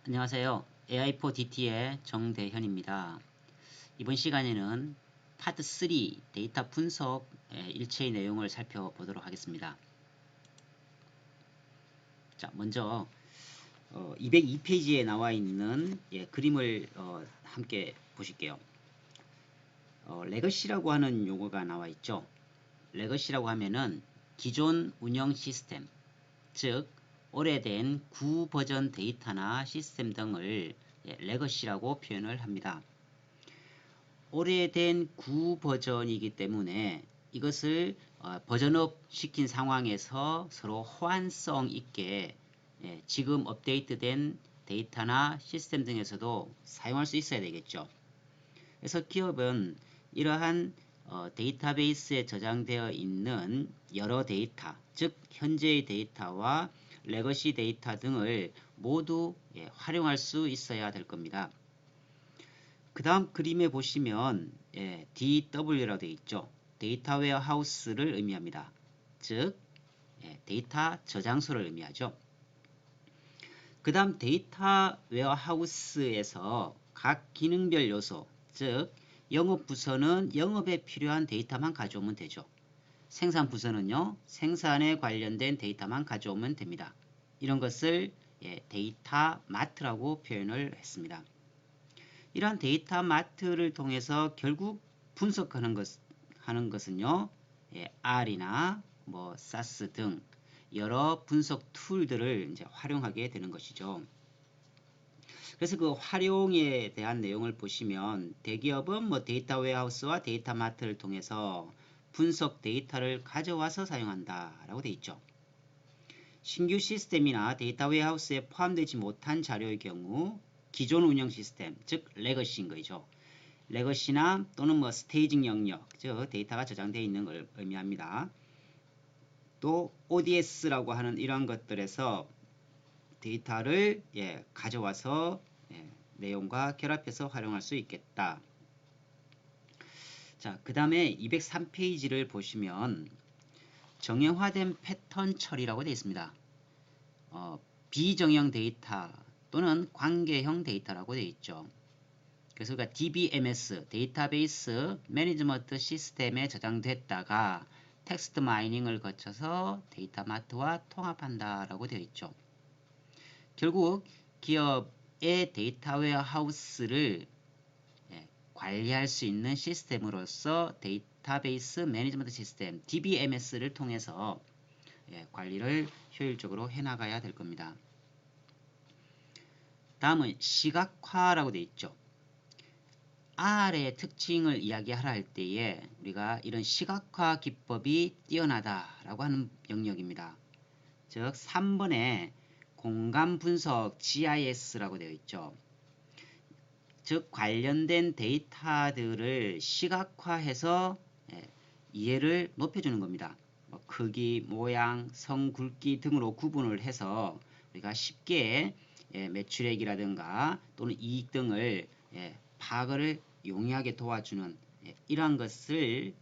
안녕하세요. AI4DT의 정대현입니다. 이번 시간에는 파트 3 데이터 분석 일체의 내용을 살펴보도록 하겠습니다. 자, 먼저 202페이지에 나와 있는 그림을 함께 보실게요. 레거시라고 하는 용어가 나와 있죠. 레거시라고 하면은 기존 운영 시스템, 즉 오래된 구버전 데이터나 시스템 등을 레거시라고 표현을 합니다. 오래된 구버전이기 때문에 이것을 버전업 시킨 상황에서 서로 호환성 있게 지금 업데이트된 데이터나 시스템 등에서도 사용할 수 있어야 되겠죠. 그래서 기업은 이러한 데이터베이스에 저장되어 있는 여러 데이터, 즉 현재의 데이터와 레거시 데이터 등을 모두 활용할 수 있어야 될 겁니다. 그 다음 그림에 보시면 DW라고 되어 있죠. 데이터 웨어하우스를 의미합니다. 즉 데이터 저장소를 의미하죠. 그 다음 데이터 웨어하우스에서 각 기능별 요소, 즉 영업부서는 영업에 필요한 데이터만 가져오면 되죠. 생산부서는요, 생산에 관련된 데이터만 가져오면 됩니다. 이런 것을 데이터 마트라고 표현을 했습니다. 이러한 데이터 마트를 통해서 결국 분석하는 것은요, R이나 SAS 등 여러 분석 툴들을 이제 활용하게 되는 것이죠. 그래서 그 활용에 대한 내용을 보시면 대기업은 데이터 웨어하우스와 데이터 마트를 통해서 분석 데이터를 가져와서 사용한다라고 되어 있죠. 신규 시스템이나 데이터 웨어하우스에 포함되지 못한 자료의 경우 기존 운영 시스템, 즉 레거시인 거죠. 레거시나 또는 스테이징 영역, 즉 데이터가 저장되어 있는 걸 의미합니다. 또 ODS라고 하는 이런 것들에서 데이터를 가져와서 내용과 결합해서 활용할 수 있겠다. 자, 그 다음에 203페이지를 보시면 정형화된 패턴 처리라고 되어 있습니다. 비정형 데이터 또는 관계형 데이터라고 되어 있죠. 그래서 우리가 DBMS, 데이터베이스 매니지먼트 시스템에 저장됐다가 텍스트 마이닝을 거쳐서 데이터 마트와 통합한다라고 되어 있죠. 결국 기업의 데이터 웨어하우스를 관리할 수 있는 시스템으로서 데이터베이스 매니지먼트 시스템 DBMS를 통해서 관리를 효율적으로 해나가야 될 겁니다. 다음은 시각화라고 되어 있죠. R의 특징을 이야기하라 할 때에 우리가 이런 시각화 기법이 뛰어나다라고 하는 영역입니다. 즉 3번에 공간 분석 GIS라고 되어 있죠. 즉 관련된 데이터들을 시각화해서 이해를 높여주는 겁니다. 크기, 모양, 성, 굵기 등으로 구분을 해서 우리가 쉽게 매출액이라든가 또는 이익 등을 파악을 용이하게 도와주는 이러한 것을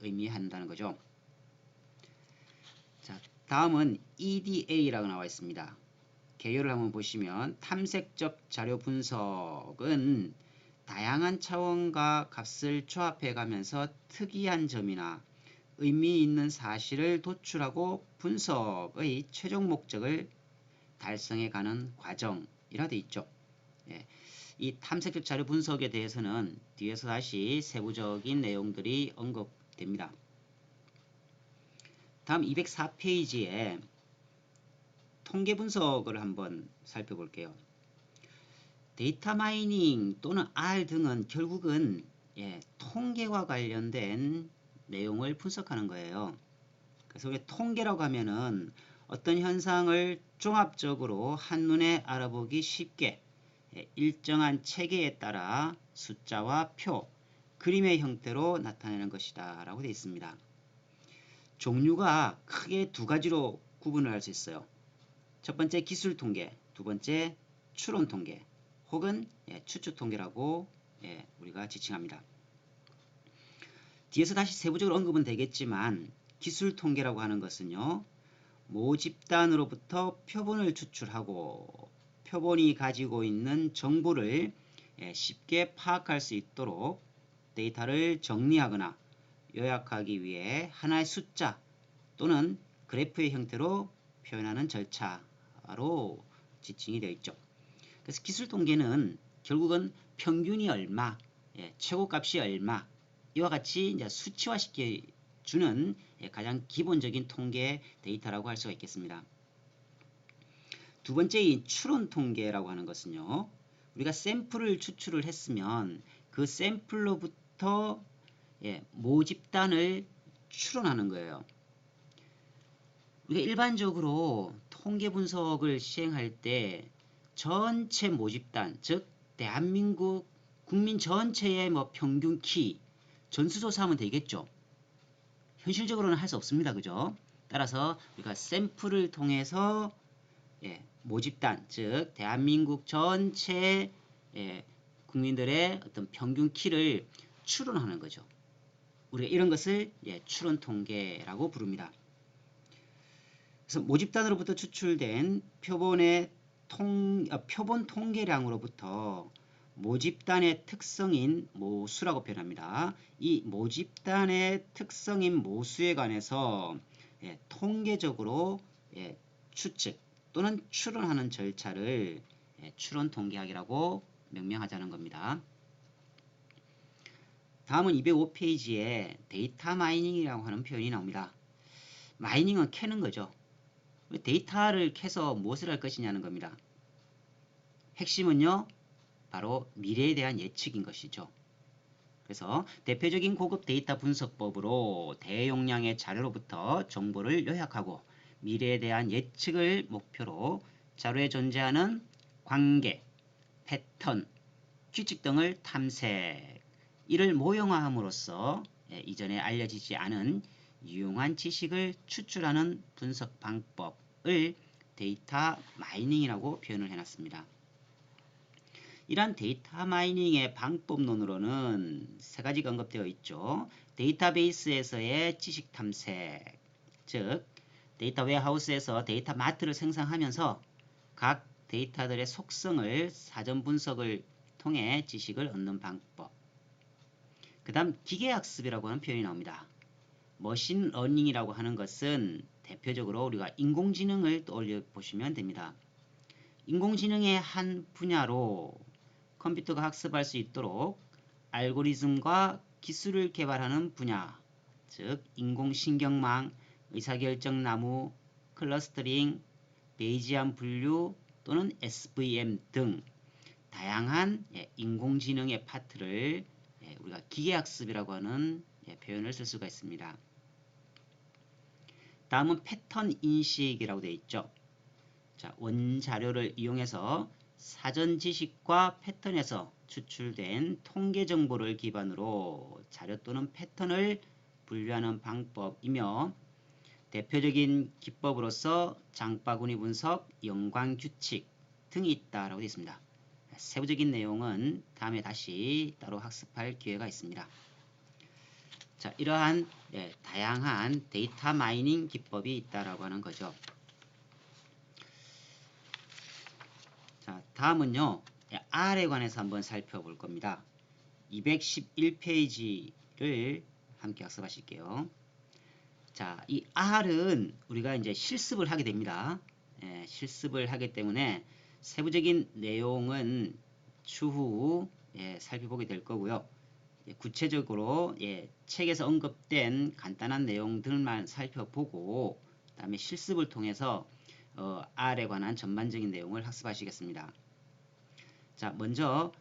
의미한다는 거죠. 자, 다음은 EDA라고 나와 있습니다. 개요를 한번 보시면 탐색적 자료 분석은 다양한 차원과 값을 조합해 가면서 특이한 점이나 의미 있는 사실을 도출하고 분석의 최종 목적을 달성해 가는 과정이라 되어 있죠. 이 탐색적 자료 분석에 대해서는 뒤에서 다시 세부적인 내용들이 언급됩니다. 다음 204페이지에 통계 분석을 한번 살펴볼게요. 데이터 마이닝 또는 R 등은 결국은 통계와 관련된 내용을 분석하는 거예요. 그래서 우리가 통계라고 하면은 어떤 현상을 종합적으로 한눈에 알아보기 쉽게 일정한 체계에 따라 숫자와 표, 그림의 형태로 나타내는 것이다 라고 되어 있습니다. 종류가 크게 두 가지로 구분을 할 수 있어요. 첫 번째 기술 통계, 두 번째 추론 통계 혹은 추측 통계라고 우리가 지칭합니다. 뒤에서 다시 세부적으로 언급은 되겠지만 기술 통계라고 하는 것은요, 모집단으로부터 표본을 추출하고 표본이 가지고 있는 정보를 쉽게 파악할 수 있도록 데이터를 정리하거나 요약하기 위해 하나의 숫자 또는 그래프의 형태로 표현하는 절차로 지칭이 되어 있죠. 그래서 기술 통계는 결국은 평균이 얼마, 최고값이 얼마 이와 같이 이제 수치화시켜 주는 가장 기본적인 통계 데이터라고 할 수가 있겠습니다. 두 번째 이 추론 통계라고 하는 것은요. 우리가 샘플을 추출을 했으면 그 샘플로부터 모집단을 추론하는 거예요. 우리가 일반적으로 통계 분석을 시행할 때 전체 모집단, 즉 대한민국 국민 전체의 뭐 평균 키, 전수조사하면 되겠죠. 현실적으로는 할 수 없습니다. 그죠? 따라서 우리가 샘플을 통해서 모집단, 즉 대한민국 전체 국민들의 어떤 평균 키를 추론하는 거죠. 우리가 이런 것을 추론 통계라고 부릅니다. 그래서 모집단으로부터 추출된 표본 통계량으로부터 모집단의 특성인 모수라고 표현합니다. 이 모집단의 특성인 모수에 관해서 통계적으로 추측 또는 추론하는 절차를 추론 통계학이라고 명명하자는 겁니다. 다음은 205페이지에 데이터 마이닝이라고 하는 표현이 나옵니다. 마이닝은 캐는 거죠. 데이터를 캐서 무엇을 할 것이냐는 겁니다. 핵심은요, 바로 미래에 대한 예측인 것이죠. 그래서 대표적인 고급 데이터 분석법으로 대용량의 자료로부터 정보를 요약하고 미래에 대한 예측을 목표로 자료에 존재하는 관계, 패턴, 규칙 등을 탐색, 이를 모형화함으로써 이전에 알려지지 않은 유용한 지식을 추출하는 분석 방법을 데이터 마이닝이라고 표현을 해놨습니다. 이러한 데이터 마이닝의 방법론으로는 세 가지가 언급되어 있죠. 데이터베이스에서의 지식 탐색, 즉 데이터 웨어하우스에서 데이터 마트를 생성하면서 각 데이터들의 속성을 사전 분석을 통해 지식을 얻는 방법. 그 다음 기계학습이라고 하는 표현이 나옵니다. 머신러닝이라고 하는 것은 대표적으로 우리가 인공지능을 떠올려 보시면 됩니다. 인공지능의 한 분야로 컴퓨터가 학습할 수 있도록 알고리즘과 기술을 개발하는 분야, 즉 인공신경망, 의사결정나무, 클러스터링, 베이지안 분류 또는 SVM 등 다양한 인공지능의 파트를 우리가 기계학습이라고 하는 표현을 쓸 수가 있습니다. 다음은 패턴 인식이라고 되어 있죠. 자, 원자료를 이용해서 사전 지식과 패턴에서 추출된 통계 정보를 기반으로 자료 또는 패턴을 분류하는 방법이며 대표적인 기법으로서 장바구니 분석, 연관규칙 등이 있다라고 되어 있습니다. 세부적인 내용은 다음에 다시 따로 학습할 기회가 있습니다. 자, 이러한 다양한 데이터 마이닝 기법이 있다라고 하는 거죠. 자, 다음은요. R에 관해서 한번 살펴볼 겁니다. 211페이지를 함께 학습하실게요. 자, 이 R은 우리가 이제 실습을 하게 됩니다. 실습을 하기 때문에 세부적인 내용은 추후 살펴보게 될 거고요. 구체적으로 책에서 언급된 간단한 내용들만 살펴보고 그다음에 실습을 통해서 R에 관한 전반적인 내용을 학습하시겠습니다. 자, 먼저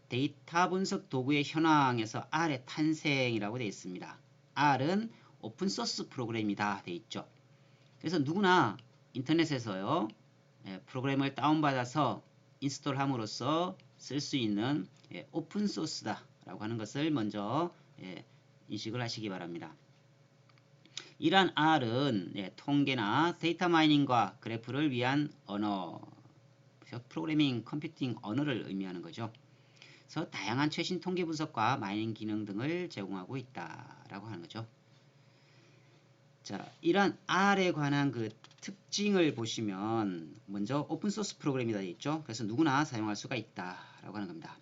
데이터 분석 도구의 현황에서 R의 탄생이라고 되어 있습니다. R은 오픈소스 프로그램이다 되어 있죠. 그래서 누구나 인터넷에서요 프로그램을 다운받아서 인스톨함으로써 쓸 수 있는 오픈소스다 라고 하는 것을 먼저 인식을 하시기 바랍니다. 이러한 R은 통계나 데이터 마이닝과 그래프를 위한 언어, 프로그래밍 컴퓨팅 언어를 의미하는 거죠. 그래서 다양한 최신 통계 분석과 마이닝 기능 등을 제공하고 있다라고 하는 거죠. 자, 이런 R에 관한 그 특징을 보시면 먼저 오픈소스 프로그램이다 있죠. 그래서 누구나 사용할 수가 있다라고 하는 겁니다.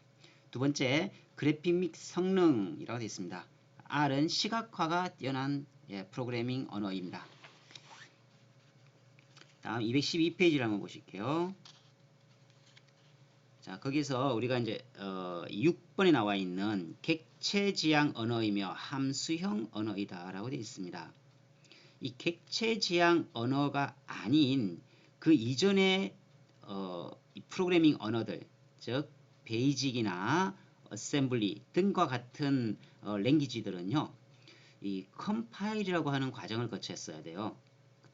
두 번째, 그래픽 및 성능이라고 되어 있습니다. R은 시각화가 뛰어난 프로그래밍 언어입니다. 다음 212페이지를 한번 보실게요. 자, 거기서 우리가 이제 6번에 나와 있는 객체지향 언어이며 함수형 언어이다 라고 되어 있습니다. 이 객체지향 언어가 아닌 그 이전의 이 프로그래밍 언어들, 즉 베이직이나 어셈블리 등과 같은 랭귀지들은요, 이 컴파일이라고 하는 과정을 거쳤어야 돼요.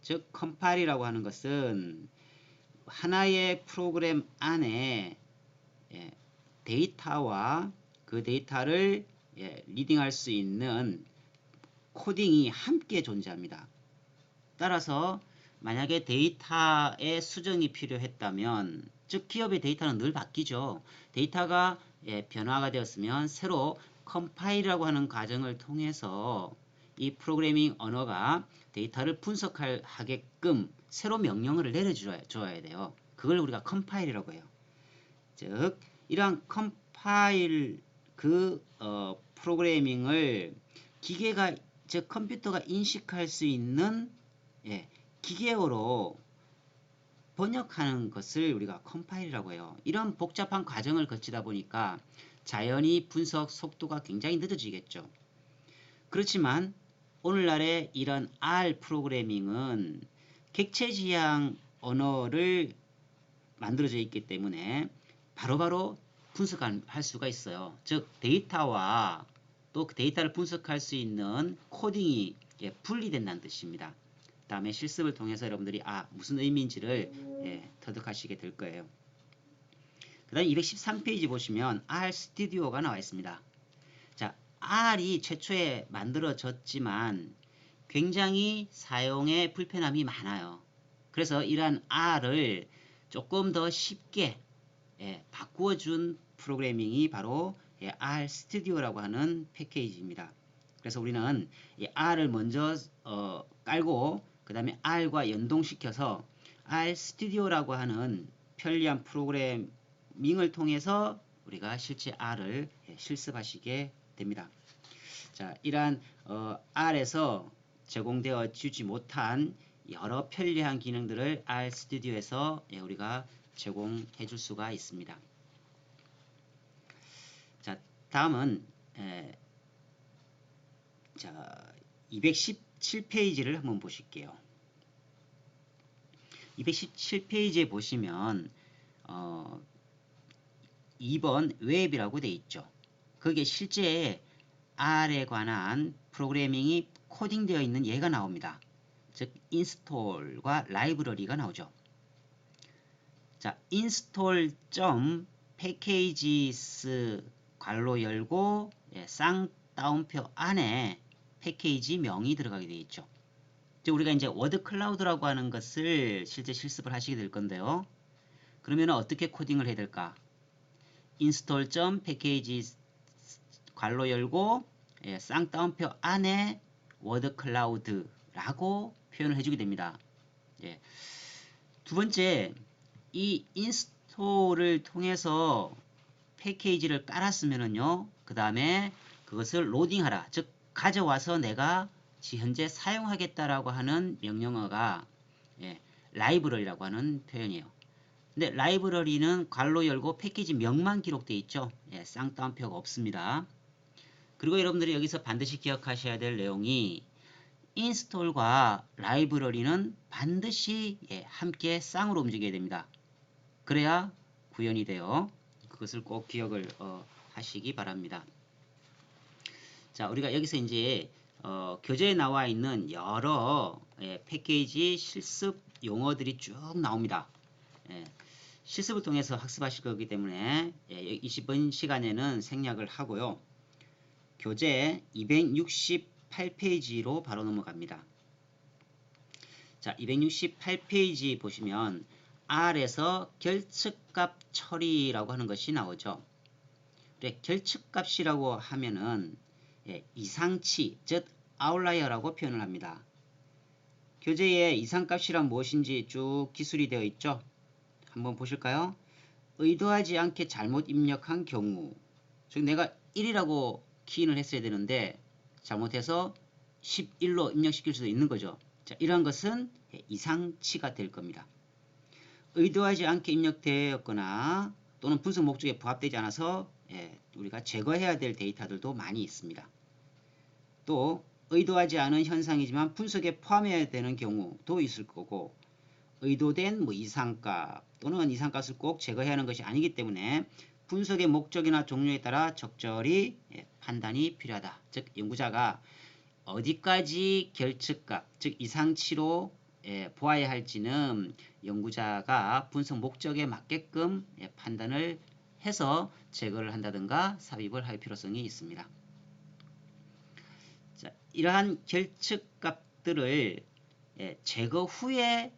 즉 컴파일이라고 하는 것은 하나의 프로그램 안에 데이터와 그 데이터를 리딩할 수 있는 코딩이 함께 존재합니다. 따라서 만약에 데이터의 수정이 필요했다면, 즉 기업의 데이터는 늘 바뀌죠. 데이터가 변화가 되었으면 새로 컴파일이라고 하는 과정을 통해서 이 프로그래밍 언어가 데이터를 분석하게끔 새로 명령어를 내려줘야 돼요. 그걸 우리가 컴파일이라고 해요. 즉 이러한 컴파일 프로그래밍을 기계가, 즉 컴퓨터가 인식할 수 있는 기계어로 번역하는 것을 우리가 컴파일이라고 해요. 이런 복잡한 과정을 거치다 보니까 자연히 분석 속도가 굉장히 늦어지겠죠. 그렇지만 오늘날의 이런 R 프로그래밍은 객체지향 언어를 만들어져 있기 때문에 바로바로 분석할 수가 있어요. 즉 데이터와 또 그 데이터를 분석할 수 있는 코딩이 분리된다는 뜻입니다. 다음에 실습을 통해서 여러분들이 무슨 의미인지를 터득하시게 될 거예요. 그 다음에 213페이지 보시면 R 스튜디오가 나와 있습니다. 자, R이 최초에 만들어졌지만 굉장히 사용에 불편함이 많아요. 그래서 이러한 R을 조금 더 쉽게 바꾸어준 프로그래밍이 바로 R 스튜디오라고 하는 패키지입니다. 그래서 우리는 이 R을 먼저 깔고 그 다음에 R과 연동시켜서 R 스튜디오라고 하는 편리한 프로그래밍을 통해서 우리가 실제 R을 실습하시게 됩니다. 자, 이러한 R에서 제공되어 주지 못한 여러 편리한 기능들을 R 스튜디오에서 우리가 제공해 줄 수가 있습니다. 자, 다음은 217페이지를 한번 보실게요. 217페이지에 보시면 2번 웹이라고 되어 있죠. 거기에 실제 R에 관한 프로그래밍이 코딩되어 있는 예가 나옵니다. 즉 인스톨과 라이브러리가 나오죠. 자, install.packages 괄호 열고 쌍따옴표 안에 패키지 명이 들어가게 되어 있죠. 즉 우리가 이제 워드 클라우드라고 하는 것을 실제 실습을 하시게 될 건데요. 그러면 어떻게 코딩을 해야 될까? install.packages 괄호 열고 쌍따옴표 안에 워드 클라우드라고 표현을 해주게 됩니다. 두 번째, 이 인스톨을 통해서 패키지를 깔았으면은요, 그 다음에 그것을 로딩하라, 즉 가져와서 내가 현재 사용하겠다라고 하는 명령어가 라이브러리라고 하는 표현이에요. 근데 라이브러리는 괄호 열고 패키지 명만 기록되어 있죠. 쌍따옴표가 없습니다. 그리고 여러분들이 여기서 반드시 기억하셔야 될 내용이 인스톨과 라이브러리는 반드시 함께 쌍으로 움직여야 됩니다. 그래야 구현이 돼요. 그것을 꼭 기억을 하시기 바랍니다. 자, 우리가 여기서 이제 교재에 나와 있는 여러 패키지 실습 용어들이 쭉 나옵니다. 실습을 통해서 학습하실 거기 때문에 20분 시간에는 생략을 하고요. 교재 268페이지로 바로 넘어갑니다. 자, 268페이지 보시면 R에서 결측값 처리라고 하는 것이 나오죠. 그래, 결측값이라고 하면은 이상치, 즉 아웃라이어라고 표현을 합니다. 교재에 이상값이란 무엇인지 쭉 기술이 되어 있죠. 한번 보실까요? 의도하지 않게 잘못 입력한 경우, 즉 내가 1이라고 키인을 했어야 되는데 잘못해서 11로 입력시킬 수도 있는 거죠. 자, 이러한 것은 이상치가 될 겁니다. 의도하지 않게 입력되었거나 또는 분석 목적에 부합되지 않아서 우리가 제거해야 될 데이터들도 많이 있습니다. 또 의도하지 않은 현상이지만 분석에 포함해야 되는 경우도 있을 거고, 의도된 이상값 또는 이상값을 꼭 제거해야 하는 것이 아니기 때문에 분석의 목적이나 종류에 따라 적절히 판단이 필요하다. 즉 연구자가 어디까지 결측값, 즉 이상치로 보아야 할지는 연구자가 분석 목적에 맞게끔 판단을 해서 제거를 한다든가 삽입을 할 필요성이 있습니다. 자, 이러한 결측값들을 제거 후에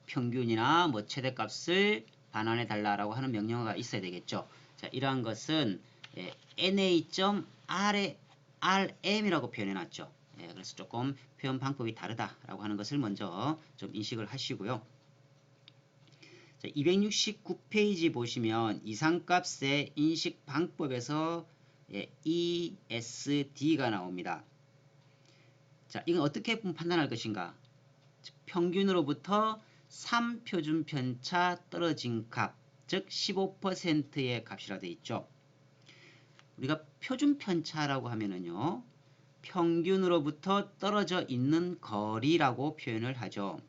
평균이나 최대값을 반환해 달라고 하는 명령어가 있어야 되겠죠. 자, 이러한 것은 NA.RM이라고 표현해 놨죠. 그래서 조금 표현 방법이 다르다라고 하는 것을 먼저 좀 인식을 하시고요. 자, 269페이지 보시면 이상값의 인식 방법에서 ESD가 나옵니다. 자, 이건 어떻게 판단할 것인가? 평균으로부터 3표준 편차 떨어진 값, 즉 15%의 값이라 되어 있죠. 우리가 표준 편차라고 하면은요, 평균으로부터 떨어져 있는 거리라고 표현을 하죠.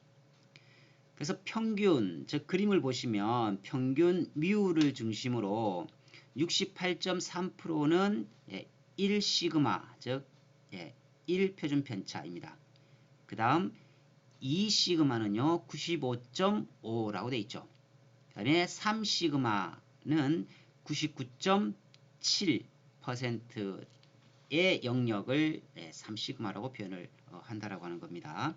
그래서 평균, 즉 그림을 보시면 평균 뮤를 중심으로 68.3%는 1시그마, 즉 1표준 편차입니다. 그 다음 2시그마는요 95.5라고 되어 있죠. 그 다음에 3시그마는 99.7%의 영역을 3시그마라고 표현을 한다라고 하는 겁니다.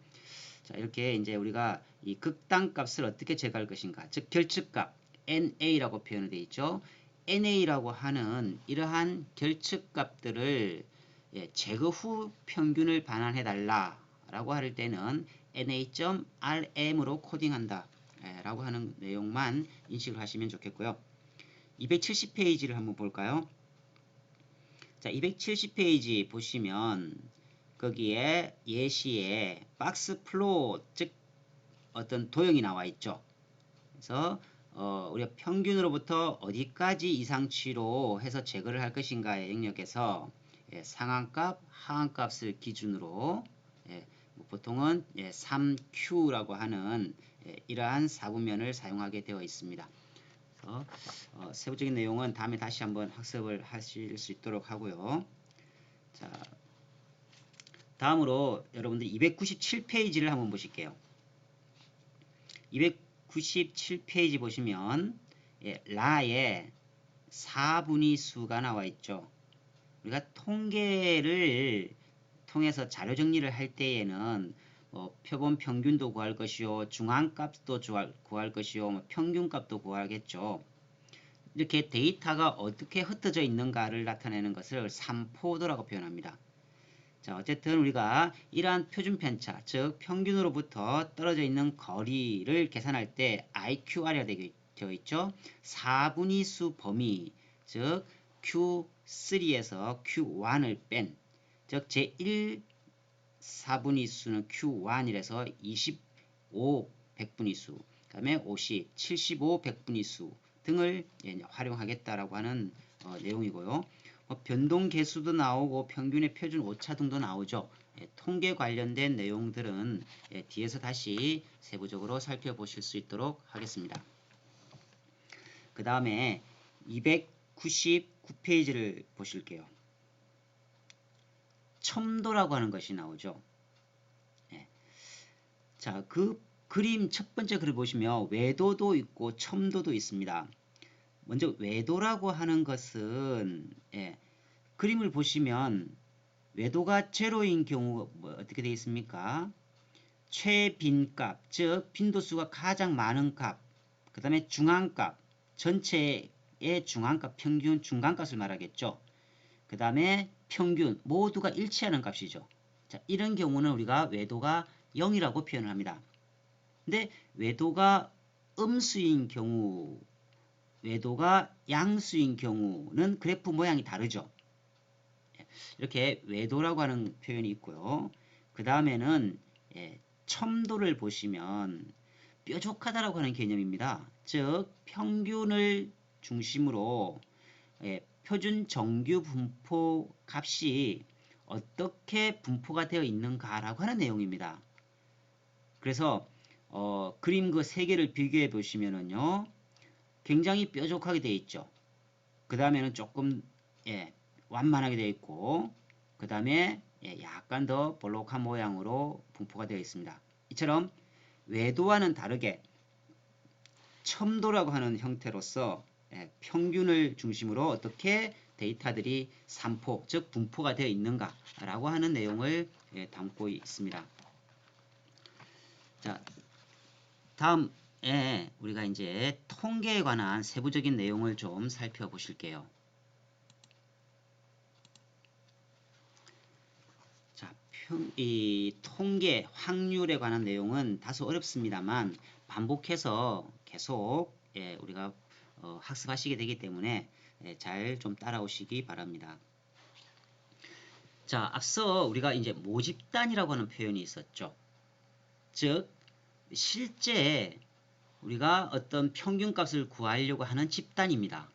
자, 이렇게 이제 우리가 이 극단값을 어떻게 제거할 것인가, 즉 결측값 NA라고 표현이 되어 있죠. NA라고 하는 이러한 결측값들을 제거 후 평균을 반환해 달라라고 할 때는 NA.RM으로 코딩한다 라고 하는 내용만 인식을 하시면 좋겠고요. 270페이지를 한번 볼까요? 자, 270페이지 보시면 거기에 예시에 박스 플롯, 즉 어떤 도형이 나와 있죠. 그래서 우리가 평균으로부터 어디까지 이상치로 해서 제거를 할 것인가의 영역에서 상한값, 하한값을 기준으로 보통은 3Q라고 하는 이러한 사분면을 사용하게 되어 있습니다. 그래서 세부적인 내용은 다음에 다시 한번 학습을 하실 수 있도록 하고요. 자, 다음으로 여러분들 297페이지를 한번 보실게요. 297페이지 보시면 라의 4분위 수가 나와 있죠. 우리가 통계를 통해서 자료 정리를 할 때에는 표본 평균도 구할 것이요, 중앙값도 구할 것이요, 평균값도 구하겠죠. 이렇게 데이터가 어떻게 흩어져 있는가를 나타내는 것을 삼포도라고 표현합니다. 자, 어쨌든 우리가 이러한 표준 편차, 즉 평균으로부터 떨어져 있는 거리를 계산할 때 IQR이라 되어 있죠. 4분위 수 범위, 즉 Q3에서 Q1을 뺀, 즉 제1 4분위 수는 Q1이라서 25 백분위 수, 그 다음에 50, 75 백분위 수 등을 활용하겠다라고 하는 내용이고요. 변동 계수도 나오고 평균의 표준 오차 등도 나오죠. 통계 관련된 내용들은 뒤에서 다시 세부적으로 살펴보실 수 있도록 하겠습니다. 그 다음에 299페이지를 보실게요. 첨도라고 하는 것이 나오죠. 자, 그 그림 첫 번째 글을 보시면 외도도 있고 첨도도 있습니다. 먼저 외도라고 하는 것은 그림을 보시면 외도가 제로인 경우 어떻게 되어 있습니까? 최빈값, 즉 빈도수가 가장 많은 값, 그 다음에 중앙값, 전체의 중앙값, 평균 중간값을 말하겠죠. 그 다음에 평균 모두가 일치하는 값이죠. 자, 이런 경우는 우리가 외도가 0이라고 표현을 합니다. 근데 외도가 음수인 경우, 외도가 양수인 경우는 그래프 모양이 다르죠. 이렇게 외도라고 하는 표현이 있고요. 그 다음에는 첨도를 보시면 뾰족하다라고 하는 개념입니다. 즉 평균을 중심으로 표준 정규 분포 값이 어떻게 분포가 되어 있는가라고 하는 내용입니다. 그래서 그림 그 세 개를 비교해 보시면은요, 굉장히 뾰족하게 되어 있죠. 그 다음에는 조금 완만하게 되어 있고, 그 다음에 약간 더 볼록한 모양으로 분포가 되어 있습니다. 이처럼 외도와는 다르게 첨도라고 하는 형태로서 평균을 중심으로 어떻게 데이터들이 산포, 즉 분포가 되어 있는가라고 하는 내용을 담고 있습니다. 자, 다음에 우리가 이제 통계에 관한 세부적인 내용을 좀 살펴보실게요. 자, 이 통계, 확률에 관한 내용은 다소 어렵습니다만 반복해서 계속 우리가 학습하시게 되기 때문에 잘 좀 따라오시기 바랍니다. 자, 앞서 우리가 이제 모집단이라고 하는 표현이 있었죠. 즉, 실제 우리가 어떤 평균값을 구하려고 하는 집단입니다.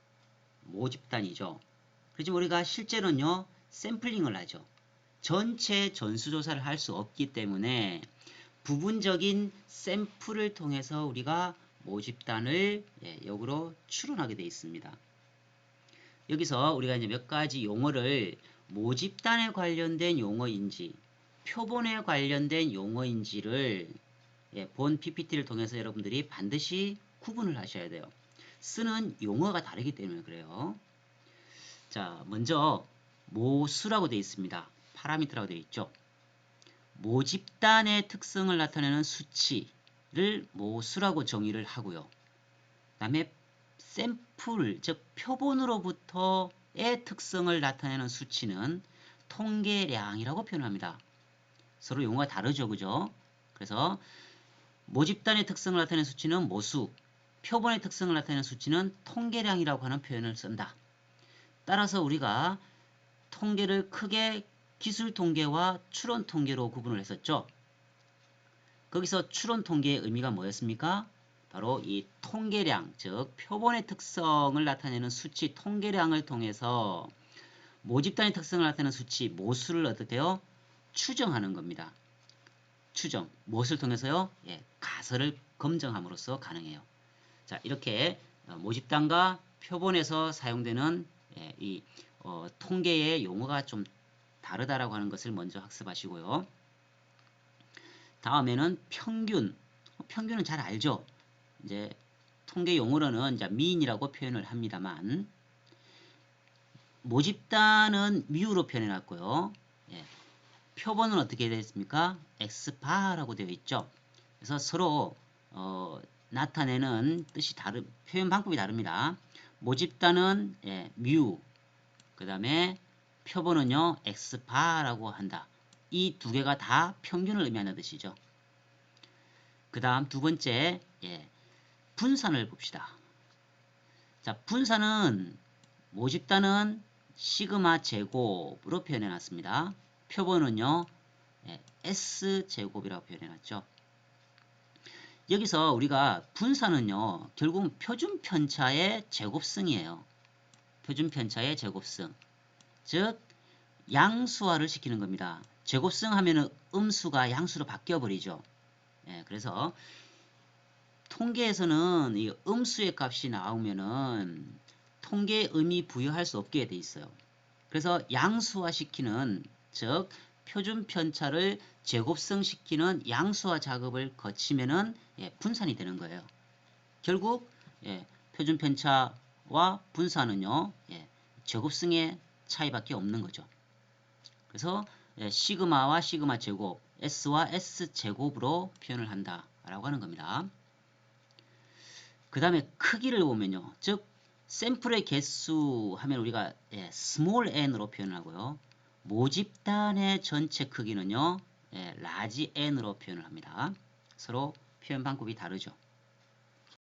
모집단이죠. 그렇지만 우리가 실제로는요, 샘플링을 하죠. 전체 전수조사를 할 수 없기 때문에 부분적인 샘플을 통해서 우리가 모집단을 역으로 추론하게 되어 있습니다. 여기서 우리가 이제 몇 가지 용어를 모집단에 관련된 용어인지 표본에 관련된 용어인지를 본 PPT를 통해서 여러분들이 반드시 구분을 하셔야 돼요. 쓰는 용어가 다르기 때문에 그래요. 자, 먼저 모수라고 되어 있습니다. 파라미터라고 되어 있죠. 모집단의 특성을 나타내는 수치를 모수라고 정의를 하고요. 그 다음에 샘플, 즉 표본으로부터의 특성을 나타내는 수치는 통계량이라고 표현합니다. 서로 용어가 다르죠, 그죠? 그래서 모집단의 특성을 나타내는 수치는 모수, 표본의 특성을 나타내는 수치는 통계량이라고 하는 표현을 쓴다. 따라서 우리가 통계를 크게 기술 통계와 추론 통계로 구분을 했었죠. 거기서 추론 통계의 의미가 뭐였습니까? 바로 이 통계량, 즉 표본의 특성을 나타내는 수치 통계량을 통해서 모집단의 특성을 나타내는 수치 모수를 어떻게 해요? 추정하는 겁니다. 추정, 무엇을 통해서요? 가설을 검증함으로써 가능해요. 자, 이렇게 모집단과 표본에서 사용되는 이 통계의 용어가 좀 다르다라고 하는 것을 먼저 학습하시고요. 다음에는 평균. 평균은 잘 알죠? 이제 통계 용어로는 이제 mean이라고 표현을 합니다만 모집단은 mu로 표현해 놨고요. 표본은 어떻게 되어 있습니까? x바라고 되어 있죠. 그래서 서로 나타내는 뜻이 표현 방법이 다릅니다. 모집단은 mu, 그 다음에 표본은요 x바라고 한다. 이 두 개가 다 평균을 의미하는 뜻이죠. 그 다음 두 번째 분산을 봅시다. 자, 분산은 모집단은 시그마 제곱으로 표현해 놨습니다. 표본은요 S제곱이라고 표현해 놨죠. 여기서 우리가 분산은요 결국은 표준 편차의 제곱승이에요. 표준 편차의 제곱승. 즉 양수화를 시키는 겁니다. 제곱승 하면은 음수가 양수로 바뀌어 버리죠. 그래서 통계에서는 이 음수의 값이 나오면은 통계에 의미 부여할 수 없게 돼 있어요. 그래서 양수화 시키는, 즉 표준 편차를 제곱성 시키는 양수화 작업을 거치면은 분산이 되는 거예요. 결국 표준 편차와 분산은요 제곱성의 차이밖에 없는 거죠. 그래서 시그마와 시그마 제곱, S와 S 제곱으로 표현을 한다라고 하는 겁니다. 그 다음에 크기를 보면요, 즉 샘플의 개수 하면 우리가 small n으로 표현하고요. 모집단의 전체 크기는요 라지 n으로 표현을 합니다. 서로 표현 방법이 다르죠.